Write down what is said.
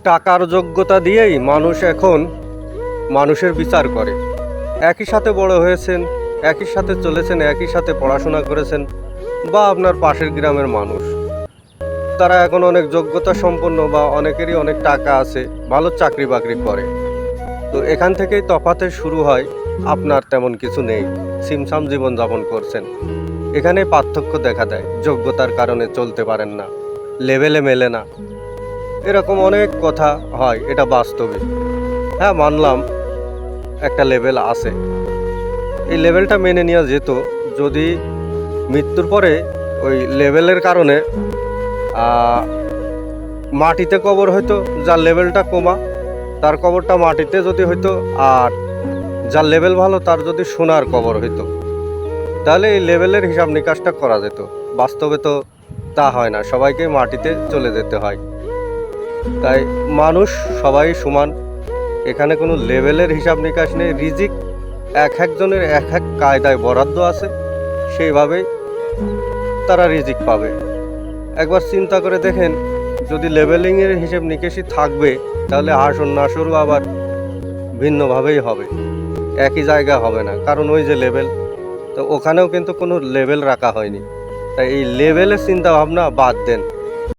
টাকার যোগ্যতা দিয়েই মানুষ এখন মানুষের বিচার করে। একই সাথে বড় হয়েছেন, একই সাথে চলেছেন, একই সাথে পড়াশোনা করেছেন, বা আপনার পাশের গ্রামের মানুষ, তারা এখন অনেক যোগ্যতা সম্পন্ন বা অনেকেরই অনেক টাকা আছে, ভালো চাকরি বাকরি করে। তো এখান থেকেই তফাতে শুরু হয়। আপনার তেমন কিছু নেই, ছিমছাম জীবনযাপন করছেন, এখানে পার্থক্য দেখা দেয়। যোগ্যতার কারণে চলতে পারেন না, লেভেলে মেলে না, এরকম অনেক কথা হয়, এটা বাস্তবে। হ্যাঁ, মানলাম একটা লেভেল আছে, এই লেভেলটা মেনে নেওয়া যেত যদি মৃত্যুর পরে ওই লেভেলের কারণে মাটিতে কবর হইতো, যার লেভেলটা কমা তার কবরটা মাটিতে যদি হইতো, আর যার লেভেল ভালো তার যদি সোনার কবর হইতো, তাহলে এই লেভেলের হিসাব নিকাশটা করা যেত। বাস্তবে তো তা হয় না, সবাইকে মাটিতে চলে যেতে হয়। তাই মানুষ সবাই সমান, এখানে কোনো লেভেলের হিসাব নিকাশ নেই। রিজিক এক একজনের এক এক কায়দায় বরাদ্দ আছে, সেইভাবেই তারা রিজিক পাবে। একবার চিন্তা করে দেখেন, যদি লেভেলিংয়ের হিসেব নিকেশই থাকবে, তাহলে আসর নাসরও আবার ভিন্নভাবেই হবে, একই জায়গা হবে না। কারণ ওই যে লেভেল, তো ওখানেও কিন্তু কোনো লেভেল রাখা হয়নি। তাই এই লেভেলের চিন্তা ভাবনা বাদ দেন।